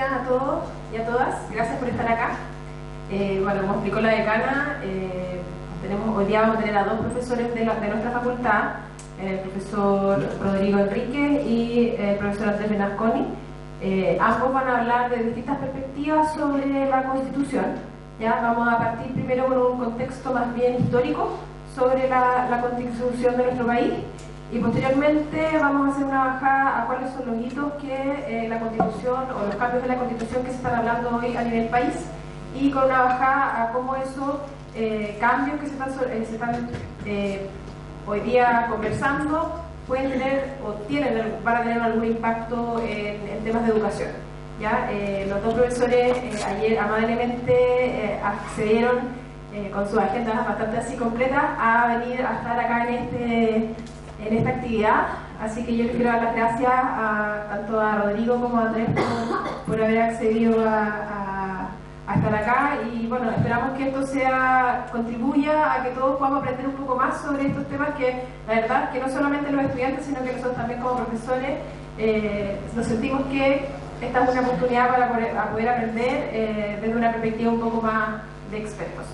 días a todos y a todas. Gracias por estar acá. Bueno, como explicó la decana, hoy día vamos a tener a dos profesores de nuestra facultad, el profesor Rodrigo Enríquez y el profesor Andrés Benasconi. Ambos van a hablar de distintas perspectivas sobre la Constitución. ¿Ya? Vamos a partir primero con un contexto más bien histórico sobre la Constitución de nuestro país, y posteriormente vamos a hacer una bajada a cuáles son los hitos que la Constitución o los cambios de la Constitución que se están hablando hoy a nivel país, y con una bajada a cómo esos cambios que se están hoy día conversando pueden tener o van a tener algún impacto en temas de educación. ¿Ya? Los dos profesores ayer amablemente accedieron con sus agendas bastante así completas a venir a estar acá en esta actividad, así que yo les quiero dar las gracias tanto a Rodrigo como a Andrés por haber accedido a estar acá, y bueno, esperamos que esto contribuya a que todos podamos aprender un poco más sobre estos temas que la verdad que no solamente los estudiantes sino que nosotros también como profesores nos sentimos que esta es una oportunidad para poder aprender desde una perspectiva un poco más de expertos.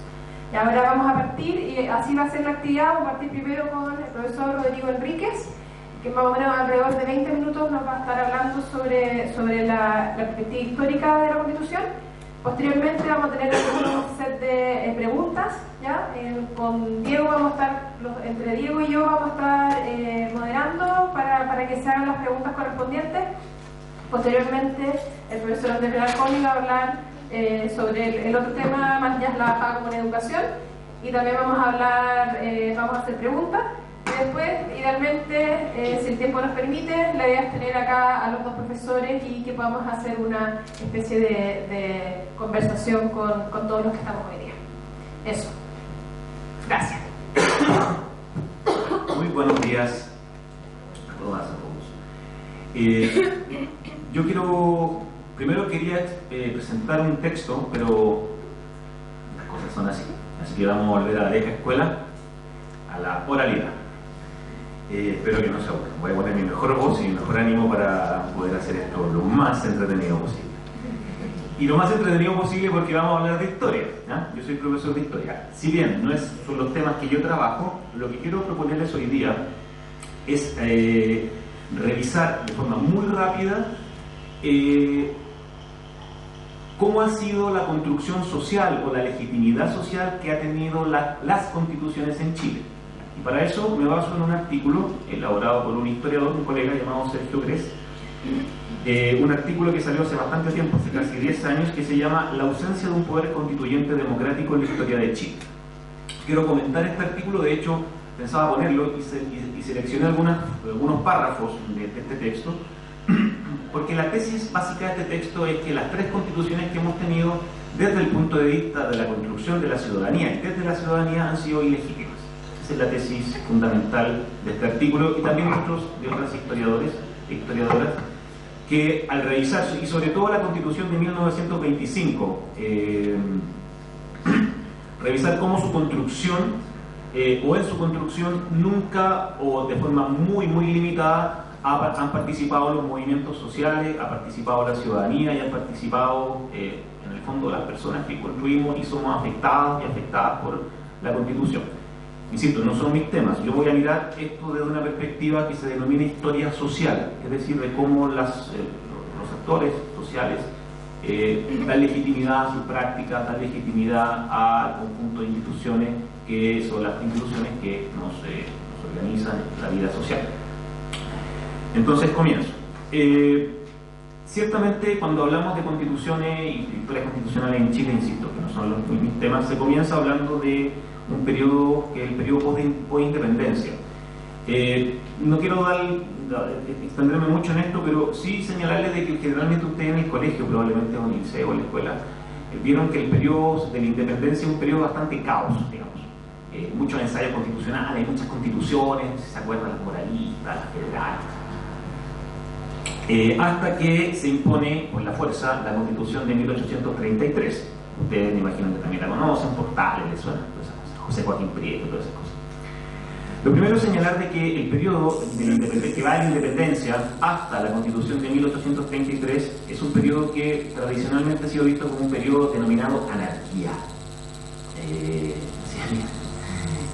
Y ahora vamos a partir, y así va a ser la actividad. Vamos a partir primero con el profesor Rodrigo Enríquez, que más o menos alrededor de 20 minutos nos va a estar hablando sobre la perspectiva histórica de la Constitución. Posteriormente vamos a tener un set de preguntas, ¿ya? Con Diego entre Diego y yo vamos a estar moderando para que se hagan las preguntas correspondientes. Posteriormente el profesor Andrés Benasconi va a hablar sobre el otro tema, más ya la bajada como en educación, y también vamos a hacer preguntas. Y después, idealmente, si el tiempo nos permite, la idea es tener acá a los dos profesores y que podamos hacer una especie de conversación con todos los que estamos hoy día. Eso. Gracias. Muy buenos días a todas, a todos. Primero quería presentar un texto, pero las cosas son así que vamos a volver a la vieja escuela, a la oralidad. Espero que no se aburran. Voy a poner mi mejor voz y mi mejor ánimo para poder hacer esto lo más entretenido posible. Y lo más entretenido posible porque vamos a hablar de historia, ¿ya? Yo soy profesor de historia. Si bien no son los temas que yo trabajo, lo que quiero proponerles hoy día es revisar de forma muy rápida cómo ha sido la construcción social o la legitimidad social que ha tenido las constituciones en Chile. Y para eso me baso en un artículo elaborado por un historiador, un colega llamado Sergio Gres, un artículo que salió hace bastante tiempo, hace casi 10 años, que se llama La ausencia de un poder constituyente democrático en la historia de Chile. Quiero comentar este artículo, de hecho pensaba ponerlo y seleccioné algunos párrafos de este texto, porque la tesis básica de este texto es que las tres constituciones que hemos tenido desde el punto de vista de la construcción de la ciudadanía y desde la ciudadanía han sido ilegítimas. Esa es la tesis fundamental de este artículo, y también de otros historiadores e historiadoras que al revisar, y sobre todo la Constitución de 1925, revisar cómo su construcción o en su construcción nunca o de forma muy limitada han participado los movimientos sociales, ha participado la ciudadanía y han participado en el fondo las personas que construimos y somos afectadas y afectadas por la Constitución. Insisto, no son mis temas, yo voy a mirar esto desde una perspectiva que se denomina historia social, es decir, de cómo los actores sociales dan legitimidad a sus prácticas, dan legitimidad al conjunto de instituciones que son las instituciones que nos organizan la vida social. Entonces comienzo. Ciertamente cuando hablamos de constituciones y historias constitucionales en Chile, insisto, que no son mis temas, se comienza hablando de un periodo que es el periodo post-independencia. No quiero extenderme mucho en esto, pero sí señalarles de que generalmente ustedes en el colegio, probablemente en el liceo o en la escuela, vieron que el periodo de la independencia es un periodo bastante caos, digamos. Muchos ensayos constitucionales, muchas constituciones, si se acuerdan, las moralistas, las federales, hasta que se impone por la fuerza la Constitución de 1833. Ustedes me imagino que también la conocen, Portales, les suena, todas esas cosas, José Joaquín Prieto, todas esas cosas. Lo primero es señalar de que el periodo que va de la independencia hasta la Constitución de 1833 es un periodo que tradicionalmente ha sido visto como un periodo denominado anarquía.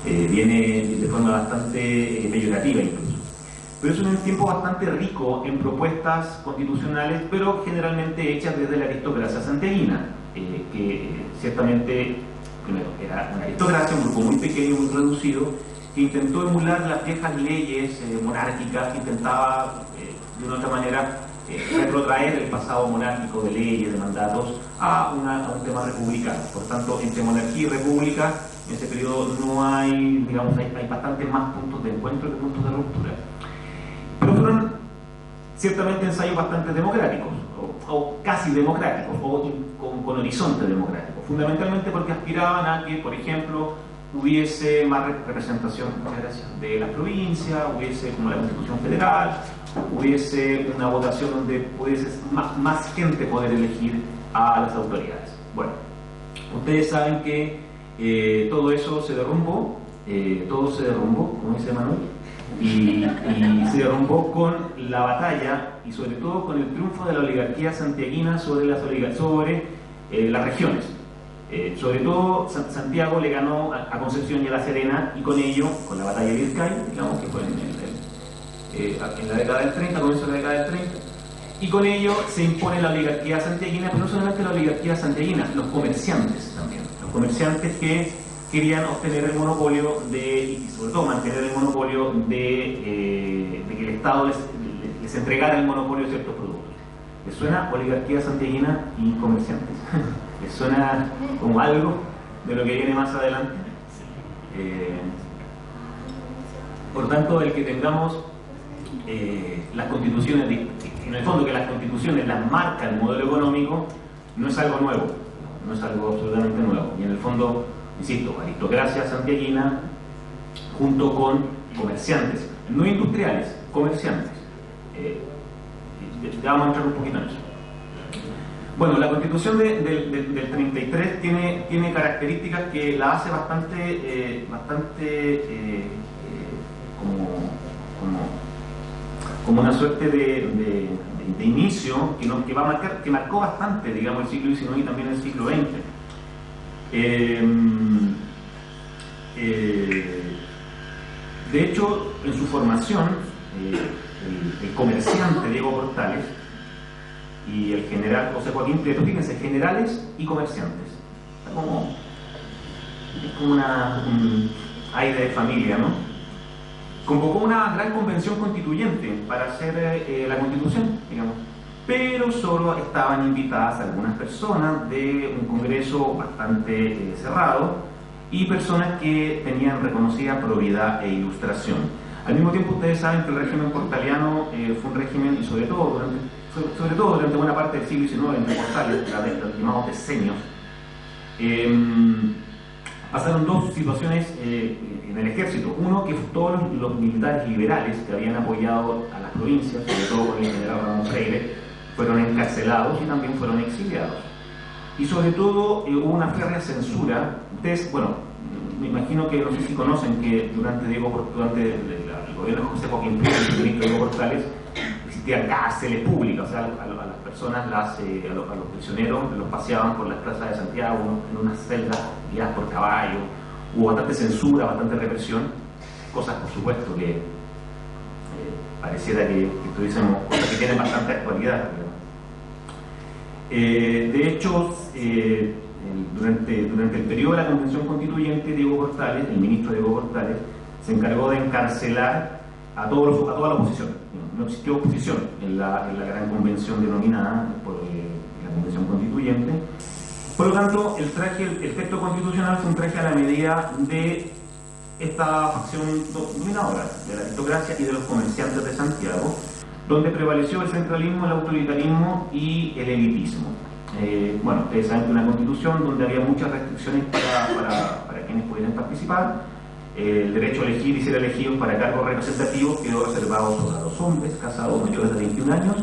Viene de forma bastante peyorativa incluso. Pero es un tiempo bastante rico en propuestas constitucionales, pero generalmente hechas desde la aristocracia santiaguina, que ciertamente, primero, era una aristocracia, un grupo muy pequeño, muy reducido, que intentó emular las viejas leyes monárquicas, que intentaba de una otra manera retrotraer el pasado monárquico de leyes, de mandatos, a un tema republicano. Por tanto, entre monarquía y república, en ese periodo no hay, digamos, hay bastantes más puntos de encuentro que puntos de ruptura. Pero fueron ciertamente ensayos bastante democráticos, o casi democráticos, o con horizonte democrático, fundamentalmente porque aspiraban a que, por ejemplo, hubiese más representación, muchas gracias, de las provincias, hubiese como la Constitución Federal, hubiese una votación donde pudiese más gente poder elegir a las autoridades. Bueno, ustedes saben que todo eso se derrumbó, como dice Manuel, y se derrumbó con la batalla y sobre todo con el triunfo de la oligarquía santiaguina sobre las regiones. Sobre todo Santiago le ganó a Concepción y a La Serena, y con ello, con la batalla de Vizcay, digamos que fue en la década del 30, comienzo de la década del 30, y con ello se impone la oligarquía santiaguina, pero no solamente la oligarquía santiaguina, los comerciantes también, los comerciantes que querían obtener el monopolio y sobre todo mantener el monopolio de que el Estado les entregara el monopolio de ciertos productos. ¿Les suena oligarquía santiaguina y comerciantes? ¿Les suena como algo de lo que viene más adelante? Por tanto, el que tengamos las constituciones, en el fondo que las constituciones las marca el modelo económico, no es algo nuevo, no es algo absolutamente nuevo. Y en el fondo, insisto, aristocracia santiaguina junto con comerciantes, no industriales, comerciantes. Ya vamos a entrar un poquito en eso. Bueno, la Constitución del 33 tiene características que la hace bastante como una suerte de inicio que marcó bastante, digamos, el siglo XIX y también el siglo XX. De hecho, en su formación, el comerciante Diego Portales y el general José Joaquín Prieto, fíjense, generales y comerciantes. Es como un aire de familia, ¿no? Convocó una gran convención constituyente para hacer la constitución, digamos, pero solo estaban invitadas algunas personas de un congreso bastante cerrado y personas que tenían reconocida probidad e ilustración. Al mismo tiempo, ustedes saben que el régimen portaliano fue un régimen, y sobre todo durante buena parte del siglo XIX, entre Portales, los llamados decenios, pasaron dos situaciones en el ejército. Uno, que todos los militares liberales que habían apoyado a las provincias, sobre todo con el general Ramón Freire, fueron encarcelados y también fueron exiliados. Y sobre todo hubo una férrea censura. Ustedes, bueno, me imagino que no sé si conocen que durante el gobierno de José Joaquín Prieto, el ministro Diego Portales, existían cárceles públicas, o sea, a las personas, a los prisioneros los paseaban por las plazas de Santiago en unas celdas guiadas por caballo. Hubo bastante censura, bastante represión, cosas por supuesto que pareciera que tuviésemos cosas que tienen bastante actualidad. De hecho, durante el periodo de la Convención Constituyente, Diego Portales, el ministro Diego Portales, se encargó de encarcelar a toda la oposición. No existió oposición en la gran convención denominada por la Convención Constituyente. Por lo tanto, el texto constitucional fue un traje a la medida de esta facción dominadora, de la aristocracia y de los comerciantes de Santiago, donde prevaleció el centralismo, el autoritarismo y el elitismo. Bueno, ustedes saben que una constitución donde había muchas restricciones para quienes pudieran participar. El derecho a elegir y ser elegidos para cargos representativos quedó reservado solo a los hombres casados mayores de 21 años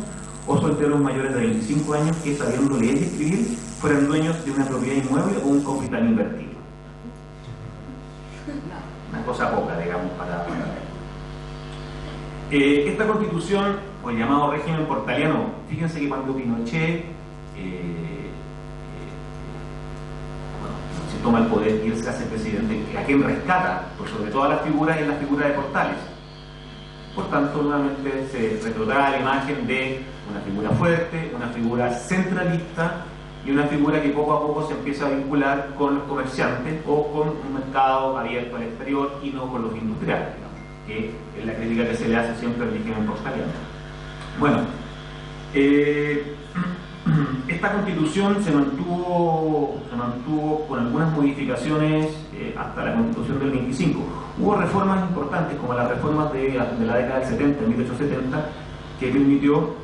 o solteros mayores de 25 años que, sabiendo leer y escribir, fueran dueños de una propiedad inmueble o un capital invertido. Una cosa poca, digamos, para Esta constitución, o el llamado régimen portaliano, fíjense que cuando Pinochet se toma el poder y él se hace presidente, a quien rescata, por sobre todas las figuras, es la figura de Portales. Por tanto, nuevamente se retrotrae la imagen de una figura fuerte, una figura centralista y una figura que poco a poco se empieza a vincular con los comerciantes o con un mercado abierto al exterior y no con los industriales, digamos, que es la crítica que se le hace siempre al régimen portaliano. Bueno, esta constitución se mantuvo con algunas modificaciones hasta la constitución del 25. Hubo reformas importantes, como las reformas de la década del 70, 1870, que permitió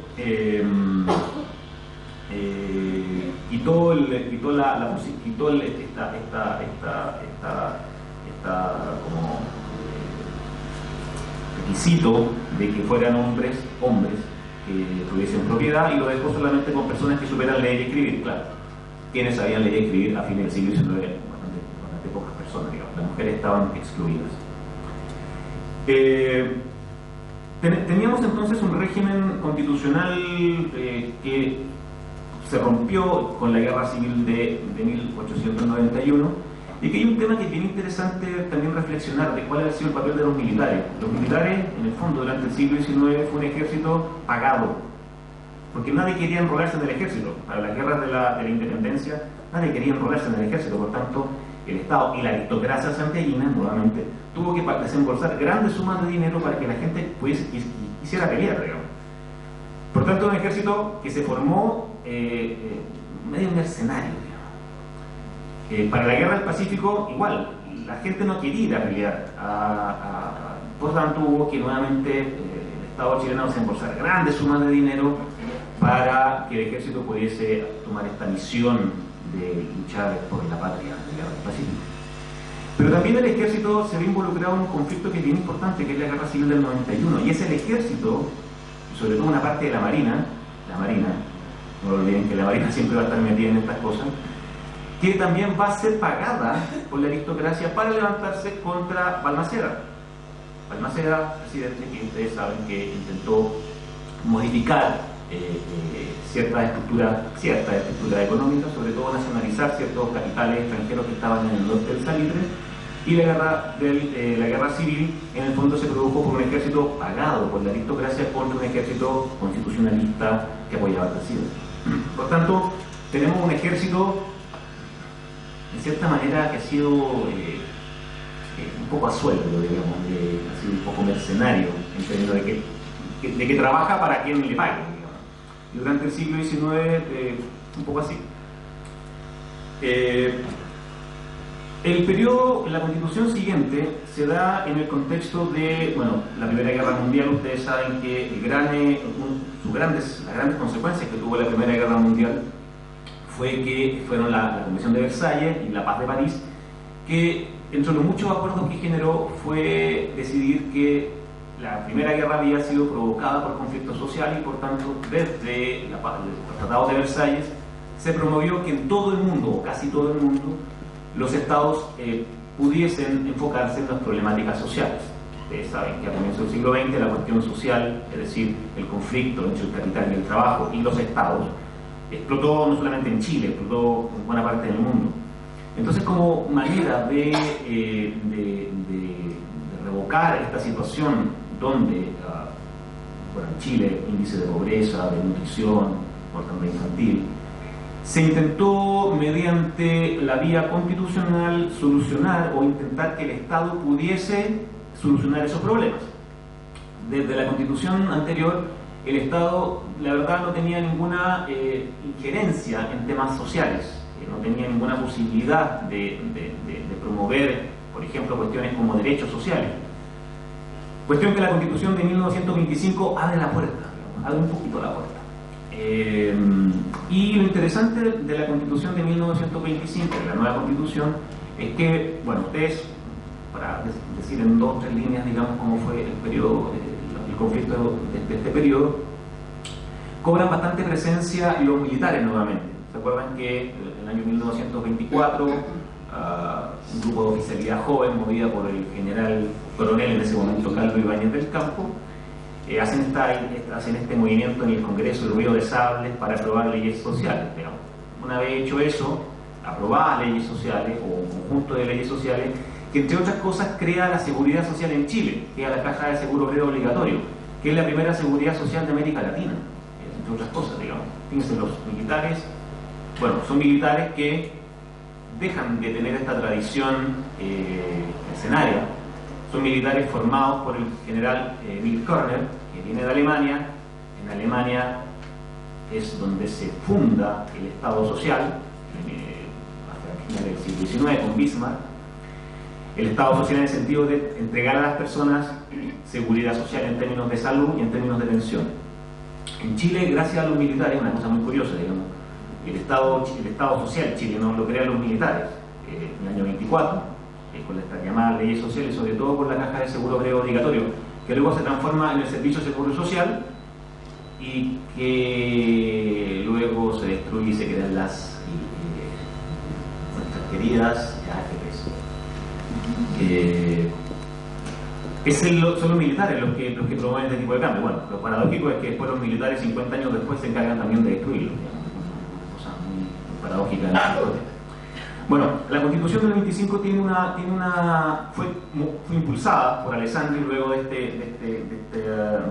requisito de que fueran hombres que tuviesen propiedad, y lo dejó solamente con personas que supieran leer y escribir. Claro, quienes sabían leer y escribir a fines del siglo XIX, bastante pocas personas, digamos. Las mujeres estaban excluidas. Teníamos entonces un régimen constitucional que se rompió con la guerra civil de 1891, y que hay un tema que es bien interesante también reflexionar de cuál ha sido el papel de los militares. Los militares, en el fondo, durante el siglo XIX fue un ejército pagado, porque nadie quería enrolarse en el ejército. Para las guerras de la independencia, nadie quería enrolarse en el ejército. Por tanto, el Estado y la aristocracia santiaguina, nuevamente, tuvo que desembolsar grandes sumas de dinero para que la gente quisiera pelear, digamos. Por tanto, un ejército que se formó medio mercenario, digamos. Para la guerra del Pacífico, igual, la gente no quería ir a pelear. Por tanto, hubo que nuevamente el Estado chileno desembolsar grandes sumas de dinero para que el ejército pudiese tomar esta misión de luchar por la patria en la guerra del Pacífico. Pero también el ejército se ve involucrado en un conflicto que es bien importante, que es la guerra civil del 91, y es el ejército, y sobre todo una parte de la marina, no olviden que la marina siempre va a estar metida en estas cosas, que también va a ser pagada por la aristocracia para levantarse contra Balmaceda. Balmaceda, presidente, que ustedes saben que intentó modificar cierta estructura económica, sobre todo nacionalizar ciertos capitales extranjeros que estaban en el norte del Salitre, y la guerra civil en el fondo se produjo por un ejército pagado por la aristocracia contra un ejército constitucionalista que apoyaba al presidente. Por tanto, tenemos un ejército de cierta manera que ha sido un poco a sueldo, digamos, ha sido un poco mercenario, en términos de que trabaja para quien le pague, digamos. Y durante el siglo XIX, un poco así. El periodo, la constitución siguiente, se da en el contexto de, la Primera Guerra Mundial. Ustedes saben que las grandes consecuencias que tuvo la Primera Guerra Mundial fueron la Convención de Versalles y la Paz de París, que entre los muchos acuerdos que generó fue decidir que la Primera Guerra había sido provocada por conflicto social, y por tanto desde los tratados de Versalles se promovió que en todo el mundo, o casi todo el mundo, los estados pudiesen enfocarse en las problemáticas sociales. Ustedes saben que a comienzos del siglo XX la cuestión social, es decir, el conflicto entre el capital y el trabajo y los estados, explotó no solamente en Chile, explotó en buena parte del mundo. Entonces, como manera de revocar esta situación donde, en Chile, índice de pobreza, de nutrición, mortalidad infantil, se intentó mediante la vía constitucional solucionar o intentar que el Estado pudiese solucionar esos problemas. Desde la constitución anterior, el Estado, la verdad, no tenía ninguna injerencia en temas sociales, no tenía ninguna posibilidad de promover, por ejemplo, cuestiones como derechos sociales. Cuestión que la Constitución de 1925 abre la puerta, abre un poquito la puerta. Y lo interesante de la Constitución de 1925, de la nueva Constitución, es que, ustedes, para decir en 2 o 3 líneas, digamos, cómo fue el periodo, el conflicto de este periodo, cobran bastante presencia los militares nuevamente. ¿Se acuerdan que en el año 1924 un grupo de oficialidad joven, movida por el general coronel en ese momento, Calvo Ibáñez del Campo, hacen este movimiento en el Congreso, el ruido de sables, para aprobar leyes sociales, digamos. Una vez hecho eso, aprobadas leyes sociales o un conjunto de leyes sociales que entre otras cosas crea la seguridad social en Chile, que es la Caja de Seguro Preobligatorio, que es la primera seguridad social de América Latina, entre otras cosas, digamos. Fíjense, los militares, bueno, son militares que dejan de tener esta tradición mercenaria, son militares formados por el general Bill Körner, que viene de Alemania. En Alemania es donde se funda el Estado social, hasta finales del siglo XIX con Bismarck. El Estado social en el sentido de entregar a las personas seguridad social en términos de salud y en términos de pensión. En Chile, gracias a los militares, una cosa muy curiosa, digamos, el Estado social chileno lo crean los militares en el año 24, con estas llamadas leyes sociales, sobre todo por la Caja de Seguro Preobligatorio, que luego se transforma en el Servicio de Seguro Social y que luego se destruye y se quedan nuestras queridas AFPs. Son los militares los que promueven este tipo de cambio. Bueno, lo paradójico es que después los militares 50 años después se encargan también de destruirlo, una cosa muy paradójica en la historia. Bueno, la Constitución del 25 fue impulsada por Alessandri luego de esta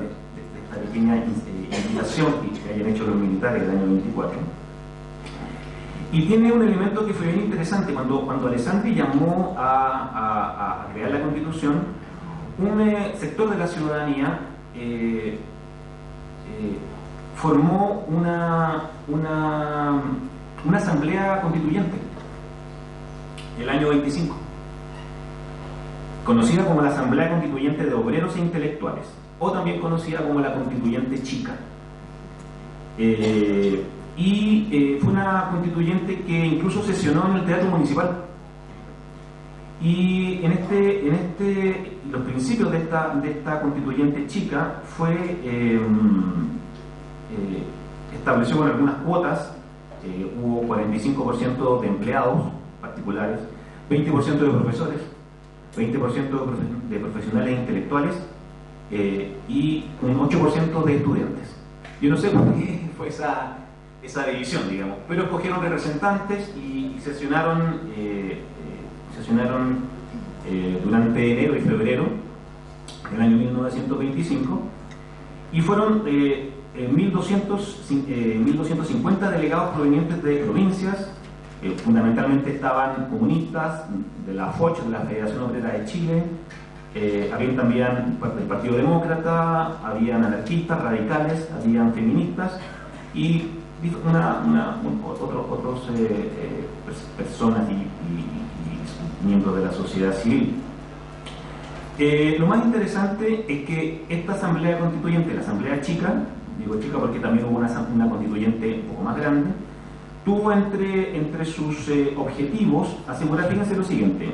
pequeña invitación que hayan hecho los militares del año 24. Y tiene un elemento que fue bien interesante. Cuando Alessandri llamó a crear la Constitución, un sector de la ciudadanía formó una asamblea constituyente el año 25, conocida como la Asamblea Constituyente de Obreros e Intelectuales, o también conocida como la Constituyente Chica. Fue una constituyente que incluso sesionó en el Teatro Municipal. Y los principios de esta constituyente chica estableció con algunas cuotas. Hubo 45% de empleados particulares, 20% de profesores, 20% de profesionales intelectuales y un 8% de estudiantes. Yo no sé por qué fue esa división, digamos, pero escogieron representantes y sesionaron durante enero y febrero del año 1925 y fueron 1.250 delegados provenientes de provincias, fundamentalmente estaban comunistas de la FOCH, de la Federación Obrera de Chile, habían también del Partido Demócrata, habían anarquistas, radicales, habían feministas y otras personas y miembros de la sociedad civil. Lo más interesante es que esta asamblea constituyente, la asamblea chica, digo chica porque también hubo una constituyente un poco más grande, tuvo entre sus objetivos asegurar, fíjense lo siguiente,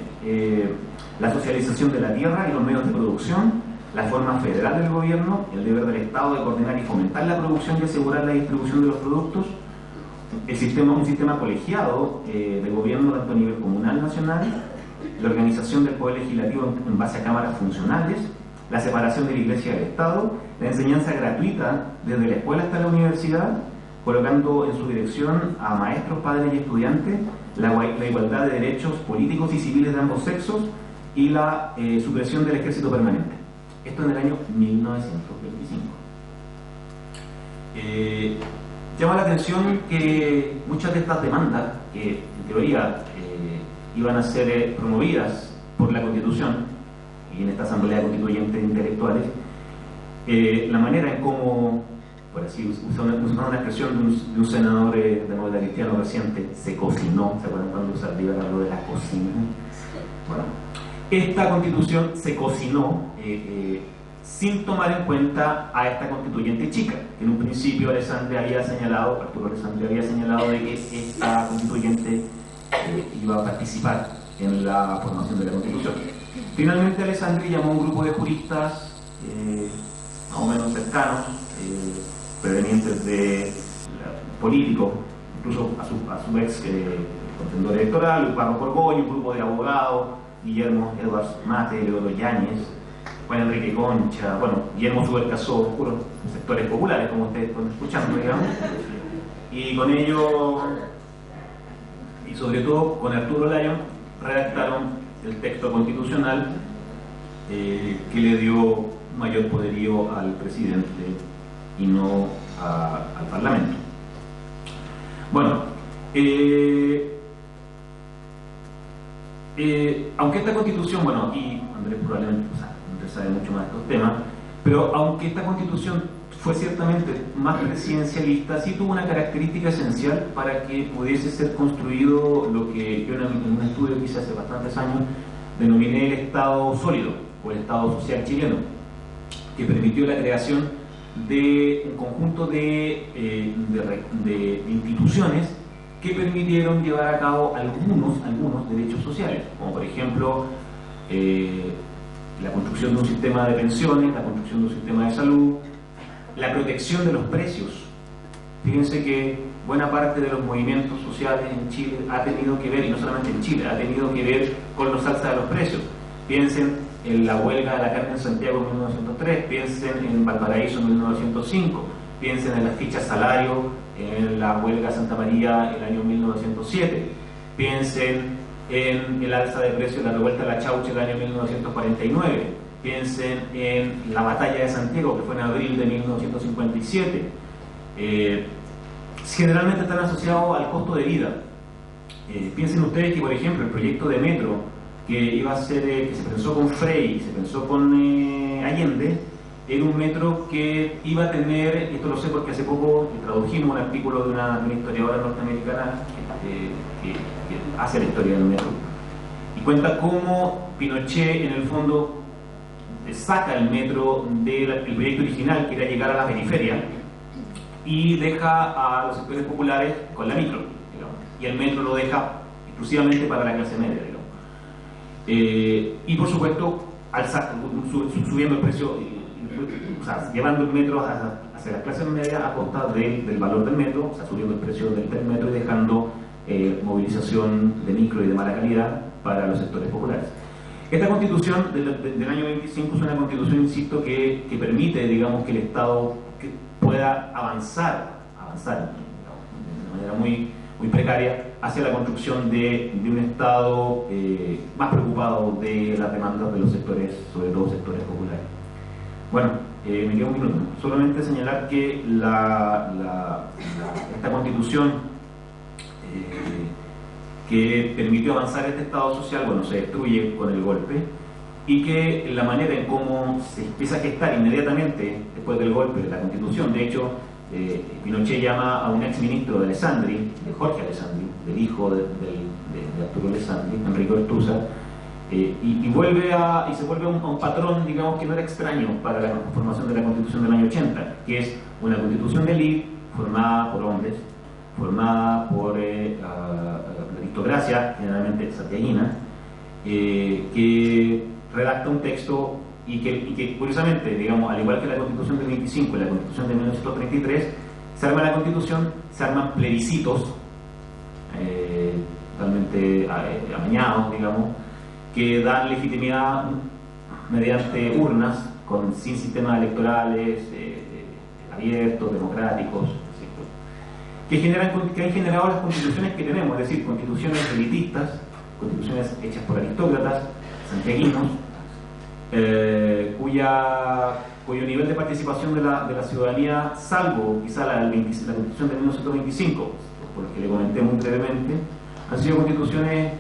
la socialización de la tierra y los medios de producción, la forma federal del gobierno, el deber del Estado de coordinar y fomentar la producción y asegurar la distribución de los productos, un sistema colegiado de gobierno tanto a nivel comunal, nacional, la organización del poder legislativo en base a cámaras funcionales, la separación de la Iglesia del Estado, la enseñanza gratuita desde la escuela hasta la universidad, colocando en su dirección a maestros, padres y estudiantes, la igualdad de derechos políticos y civiles de ambos sexos y la supresión del ejército permanente. Esto en el año 1925. Llama la atención que muchas de estas demandas, que en teoría iban a ser promovidas por la Constitución y en esta Asamblea Constituyente de Intelectuales, la manera en cómo, por así usando una expresión de un senador democratico reciente, se cocinó. ¿Se acuerdan cuando Saldívar habló de la cocina? Bueno, esta Constitución se cocinó sin tomar en cuenta a esta constituyente chica, que en un principio Arturo Alessandri había señalado de que esta constituyente iba a participar en la formación de la Constitución. Finalmente Alessandri llamó a un grupo de juristas más o menos cercanos, provenientes de políticos, incluso a su ex contendor electoral, Pablo Corboy, un grupo de abogados, Guillermo Edwards Mate, Leopoldo Yáñez, Juan Enrique Concha, bueno, Guillermo Subercaso, puros sectores populares, como ustedes están escuchando, digamos. Y con ello, y sobre todo con Arturo Lyon, redactaron el texto constitucional que le dio mayor poderío al presidente y no al Parlamento. Bueno, aunque esta constitución, bueno, aquí Andrés probablemente Andrés sabe mucho más de estos temas, pero aunque esta constitución fue ciertamente más presidencialista, sí tuvo una característica esencial para que pudiese ser construido lo que yo en un estudio que hice hace bastantes años denominé el Estado sólido o el Estado social chileno, que permitió la creación de un conjunto de instituciones que permitieron llevar a cabo algunos derechos sociales, como por ejemplo la construcción de un sistema de pensiones, la construcción de un sistema de salud, la protección de los precios. Fíjense que buena parte de los movimientos sociales en Chile ha tenido que ver, y no solamente en Chile, ha tenido que ver con los alzas de los precios. Piensen en la huelga de la carne en Santiago en 1903, piensen en Valparaíso en 1905, piensen en las fichas salario en la huelga de Santa María el año 1907, piensen en el alza de precios de la revuelta de la Chaucha el año 1949, piensen en la batalla de Santiago, que fue en abril de 1957. Generalmente están asociados al costo de vida. Piensen ustedes que, por ejemplo, el proyecto de metro que iba a ser, que se pensó con Frey y se pensó con Allende, era un metro que iba a tener, esto lo sé porque hace poco tradujimos un artículo de una historiadora norteamericana que hace la historia del metro, y cuenta cómo Pinochet en el fondo saca el metro del proyecto original, que era llegar a la periferia, y deja a los sectores populares con la micro, digamos, y el metro lo deja exclusivamente para la clase media, digamos. Y por supuesto subiendo el precio, o sea, llevando el metro hacia las clases medias a costa del valor del metro, o sea, subiendo el precio del metro y dejando movilización de micro y de mala calidad para los sectores populares. Esta constitución del año 25 es una constitución, insisto, que permite, digamos, que el Estado pueda avanzar de manera muy precaria hacia la construcción de un Estado más preocupado de las demandas de los sectores, sobre todo sectores populares. Bueno, me queda un minuto. Solamente señalar que esta constitución que permitió avanzar este Estado social, bueno, se destruye con el golpe, y que la manera en cómo se empieza a gestar inmediatamente después del golpe de la Constitución, de hecho, Pinochet llama a un exministro de Alessandri, de Jorge Alessandri, del hijo de Arturo Alessandri, Enrico Ortúzar, y se vuelve un patrón, digamos, que no era extraño para la formación de la Constitución del año 80, que es una constitución de élite formada por hombres, formada por la aristocracia, generalmente santiaguina, que redacta un texto y que curiosamente, digamos, al igual que la Constitución del 25 y la Constitución de 1933, se arma la Constitución, se arman plebiscitos totalmente amañados, digamos, que dan legitimidad mediante urnas, sin sistemas electorales abiertos, democráticos, que han generado las constituciones que tenemos, es decir, constituciones elitistas, constituciones hechas por aristócratas, santiaguinos, cuyo nivel de participación de la ciudadanía, salvo quizá la constitución de 1925, por lo que le comenté muy brevemente, han sido constituciones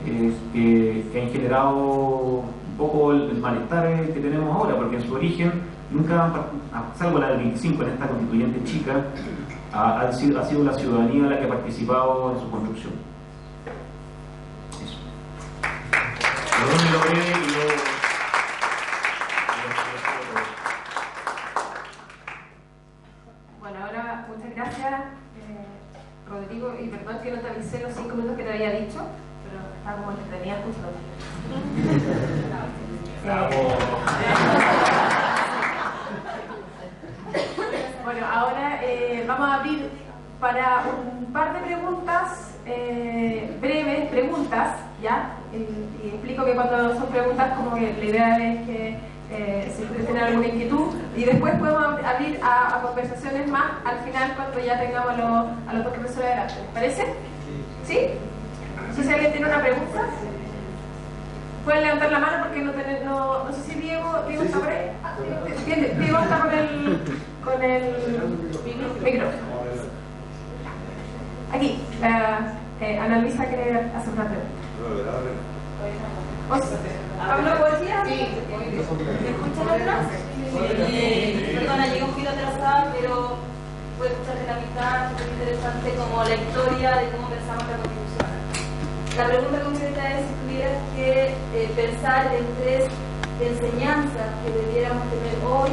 que han generado un poco el malestar que tenemos ahora, porque en su origen nunca, salvo la del 25 en esta constituyente chica, ha sido la ciudadanía la que ha participado en su construcción. Eso. Bueno, ahora muchas gracias, Rodrigo, y perdón que no te avisé los 5 minutos que te había dicho, pero estaba como entretenida Bueno, ahora vamos a abrir para un par de preguntas, breves preguntas, ¿ya? Y explico que cuando son preguntas, como que la idea es que si ustedes tienen alguna inquietud, y después podemos abrir a conversaciones más al final cuando ya tengamos a los dos profesores adelante. ¿Les parece? ¿Sí? Si alguien tiene una pregunta, pueden levantar la mano porque no sé si Diego está por ahí. Diego está con el micrófono. Aquí, Ana Luisa quiere hacer una pregunta. ¿Hablo poesía? Sí. ¿Me escuchan atrás? Perdona, llegué un poquito atrasada, pero voy a escuchar de la mitad, es interesante como la historia de cómo pensamos la Constitución. La pregunta concreta es si tuvieras que pensar en 3 enseñanzas que debiéramos tener hoy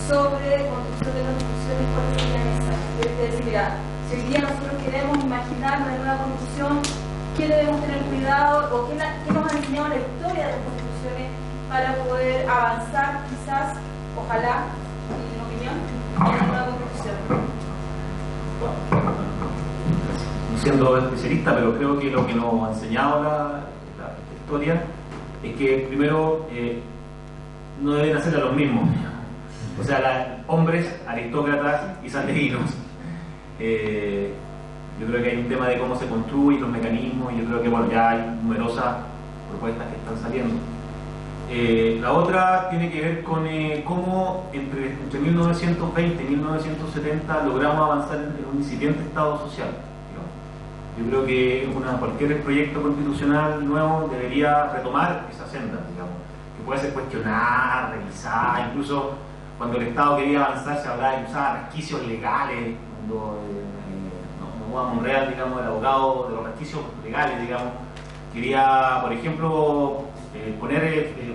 sobre construcción de constituciones, ¿cuáles serían esas? Es decir, mira, si hoy día nosotros queremos imaginar una nueva constitución, ¿qué debemos tener cuidado o qué nos ha enseñado la historia de las constituciones para poder avanzar, quizás, ojalá, en mi opinión, en una nueva constitución? Siendo especialista, pero creo que lo que nos ha enseñado la historia es que primero no deben hacer a los mismos, o sea, hombres, aristócratas y sandeguinos. Yo creo que hay un tema de cómo se construyen los mecanismos, y yo creo que bueno, ya hay numerosas propuestas que están saliendo. La otra tiene que ver con cómo entre 1920 y 1970 logramos avanzar en un incipiente Estado social. Yo creo que cualquier proyecto constitucional nuevo debería retomar esa senda, digamos, que puede ser cuestionar, revisar, incluso cuando el Estado quería avanzar se hablaba de usar resquicios legales, cuando Novoa Monreal, digamos, el abogado de los resquicios legales, digamos, quería, por ejemplo,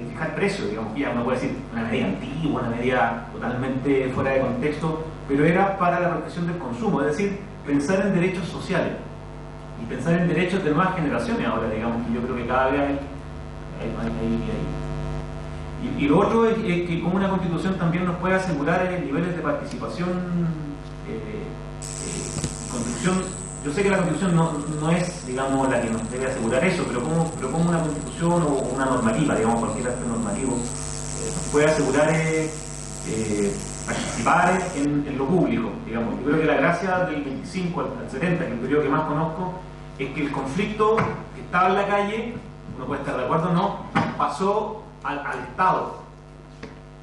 fijar precios, digamos, que ya uno puede decir una medida antigua, una medida totalmente fuera de contexto, pero era para la protección del consumo, es decir, pensar en derechos sociales. Y pensar en derechos de nuevas generaciones ahora, digamos, que yo creo que cada vez hay. Y lo otro es que como una constitución también nos puede asegurar niveles de participación, construcción. Yo sé que la constitución no es, digamos, la que nos debe asegurar eso, pero como una constitución o una normativa, digamos, cualquier acto normativo, nos puede asegurar participar en lo público, digamos. Yo creo que la gracia del 25 al 70, que es el periodo que más conozco, es que el conflicto que estaba en la calle, uno puede estar de acuerdo o no, pasó al Estado,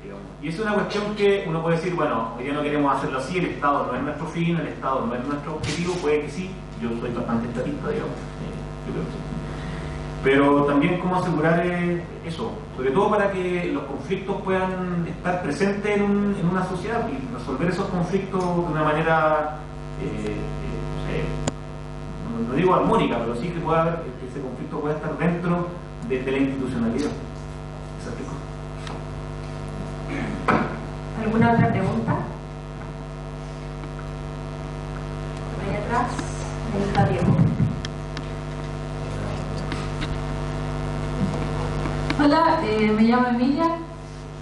digamos. Y es una cuestión que uno puede decir, bueno, hoy día no queremos hacerlo así, el Estado no es nuestro fin, el Estado no es nuestro objetivo, puede que sí, yo soy bastante estatista, digamos, yo creo que sí. Pero también cómo asegurar eso, sobre todo para que los conflictos puedan estar presentes en una sociedad y resolver esos conflictos de una manera, no digo armónica, pero sí que pueda haber, que ese conflicto pueda estar dentro de la institucionalidad. ¿Se explicó? ¿Alguna otra pregunta? Ahí atrás, ahí está Diego. Hola, me llamo Emilia.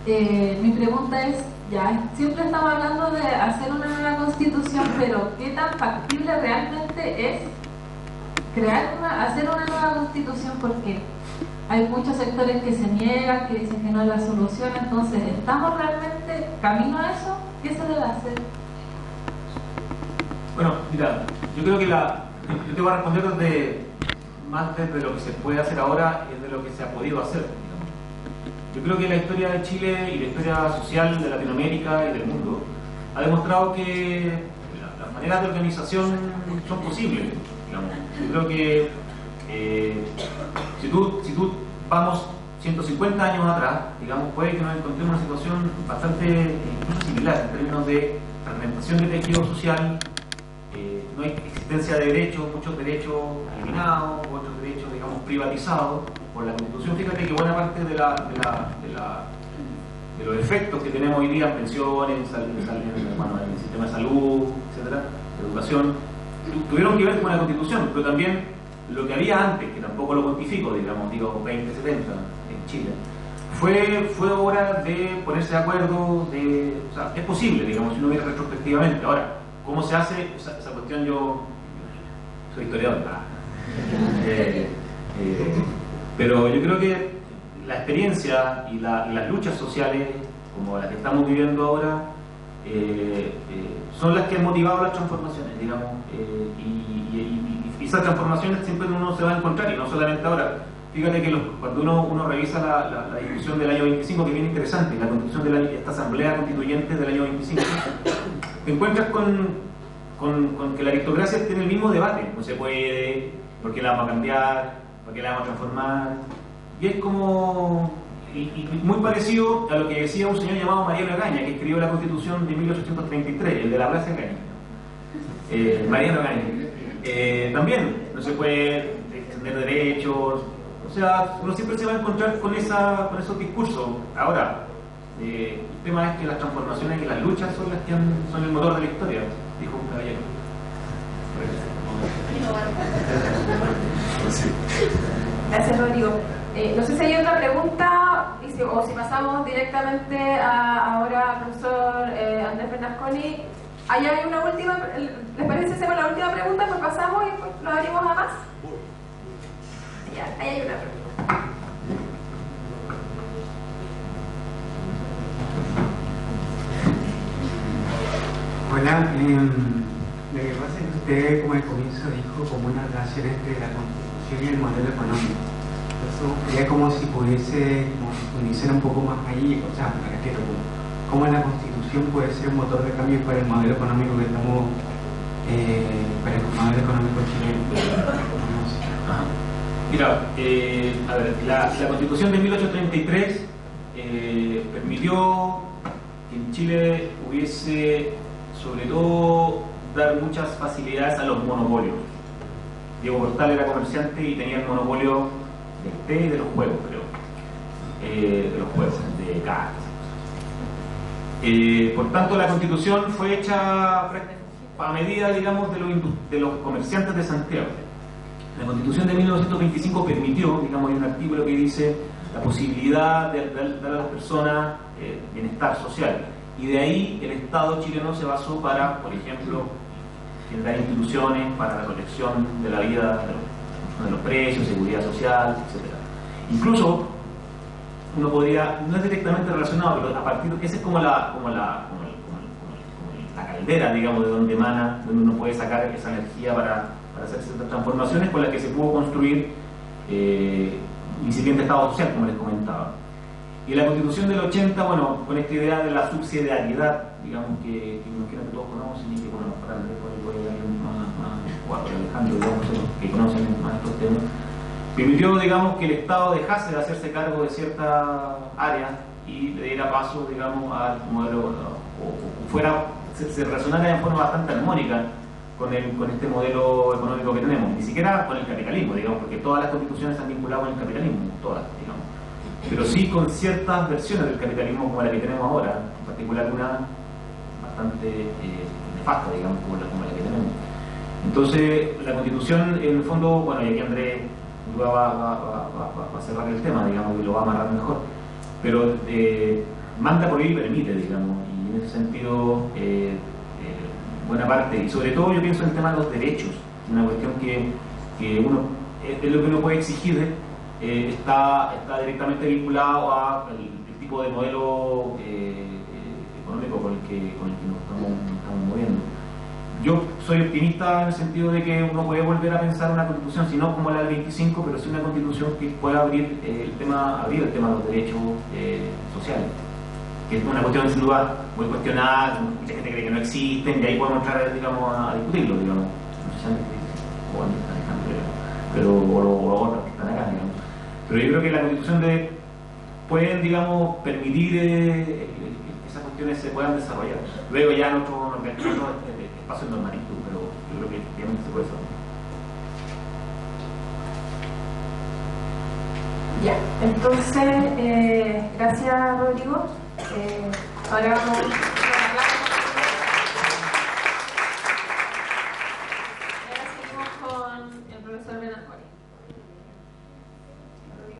Mi pregunta es, ya siempre estamos hablando de hacer una nueva constitución, pero ¿qué tan factible realmente es hacer una nueva constitución? Porque hay muchos sectores que se niegan, que dicen que no es la solución. Entonces, ¿estamos realmente camino a eso? ¿Qué se debe hacer? Bueno, mira, yo creo que yo te voy a responder más desde lo que se puede hacer ahora es de lo que se ha podido hacer. Yo creo que la historia de Chile y la historia social de Latinoamérica y del mundo ha demostrado que las maneras de organización son posibles, digamos. Yo creo que si tú vamos 150 años atrás, digamos, puede que nos encontremos en una situación bastante similar en términos de fragmentación de tejido social. No hay existencia de derechos, muchos derechos eliminados, otros derechos, digamos, privatizados por la Constitución. Fíjate que buena parte de los efectos que tenemos hoy día en pensiones, en el sistema de salud, etcétera, de educación, tuvieron que ver con la Constitución, pero también lo que había antes, que tampoco lo cuantifico, digamos, digo 2070 en Chile, fue hora de ponerse de acuerdo, o sea, es posible, digamos, si uno mira retrospectivamente. Ahora, ¿cómo se hace? Esa cuestión yo soy historiador, pero yo creo que la experiencia y las luchas sociales, como las que estamos viviendo ahora, son las que han motivado las transformaciones, digamos, y esas transformaciones siempre uno se va a encontrar, y no solamente ahora. Fíjate que cuando uno revisa la discusión del año 25, que es bien interesante, la constitución de esta asamblea constituyente del año 25, te encuentras con que la aristocracia tiene el mismo debate: no se puede, ¿por qué la vamos a cambiar? ¿Por qué la vamos a transformar? Y es como, y muy parecido a lo que decía un señor llamado Mariano Egaña, que escribió la constitución de 1833, el de la Plaza Egaña. Mariano Egaña. También no se puede extender derechos. O sea, uno siempre se va a encontrar con esos discursos. Ahora, el tema es que las transformaciones y las luchas son las que son el motor de la historia, dijo un caballero. Gracias, Rodrigo. No sé si hay otra pregunta o si pasamos directamente ahora al profesor Andrés Bernasconi. ¿Hay una última? ¿Les parece si hacemos la última pregunta? Pues pasamos y pues lo abrimos a más. Ya, ahí hay una pregunta. Hola, lo que pasa es que usted, como al comienzo, dijo como una relación entre la Constitución y el modelo económico. Entonces, sería como si pudiese profundizar un poco más ahí, o sea, me refiero, cómo la Constitución puede ser un motor de cambio para el modelo económico que estamos, para el modelo económico chileno. Mira, a ver, la Constitución de 1833 permitió que en Chile hubiese, sobre todo, dar muchas facilidades a los monopolios. Diego Portal era comerciante y tenía el monopolio del té y de los juegos, creo. De los juegos, de cartas. Por tanto, la Constitución fue hecha a medida, digamos, de los comerciantes de Santiago. La Constitución de 1925 permitió, digamos, hay un artículo que dice la posibilidad de dar a las personas bienestar social. Y de ahí el Estado chileno se basó para, por ejemplo, generar instituciones para la protección de la vida, de los precios, seguridad social, etc. Incluso, uno podría, no es directamente relacionado, pero a partir de que esa es como la caldera, digamos, de donde emana, donde uno puede sacar esa energía para hacer ciertas transformaciones con las que se pudo construir incipiente Estado social, como les comentaba. Y la Constitución del 80, bueno, con esta idea de la subsidiariedad, digamos, que imagino que todos conocen y que, bueno, para Andrés, por Alejandro, digamos, que conocen más estos temas, permitió, digamos, que el Estado dejase de hacerse cargo de cierta área y le diera paso, digamos, al modelo, o fuera, se relacionara de forma bastante armónica con este modelo económico que tenemos, ni siquiera con el capitalismo, digamos, porque todas las constituciones están vinculadas con el capitalismo, todas, digamos, pero sí con ciertas versiones del capitalismo como la que tenemos ahora, en particular una bastante nefasta, digamos, como la que tenemos. Entonces, la constitución, en el fondo, bueno, y aquí Andrés va a cerrar el tema, digamos, y lo va a amarrar mejor, pero manda por ahí y permite, digamos, y en ese sentido, buena parte, y sobre todo yo pienso en el tema de los derechos, una cuestión que uno, es lo que uno puede exigir, está directamente vinculado al tipo de modelo económico con el que nos estamos moviendo. Yo soy optimista en el sentido de que uno puede volver a pensar una constitución, si no como la del 25, pero sí una constitución que pueda abrir el tema de los derechos sociales, que es una cuestión sin duda muy cuestionada, mucha gente cree que no existen, y ahí podemos entrar, digamos, a discutirlo, digamos, no sé si pero o otros que están acá, digamos. Pero yo creo que la constitución pueden, digamos, permitir que esas cuestiones se puedan desarrollar. Luego ya en otros espacios normalitos, pero yo creo que efectivamente se puede desarrollar. Ya, entonces, gracias Rodrigo. Ahora vamos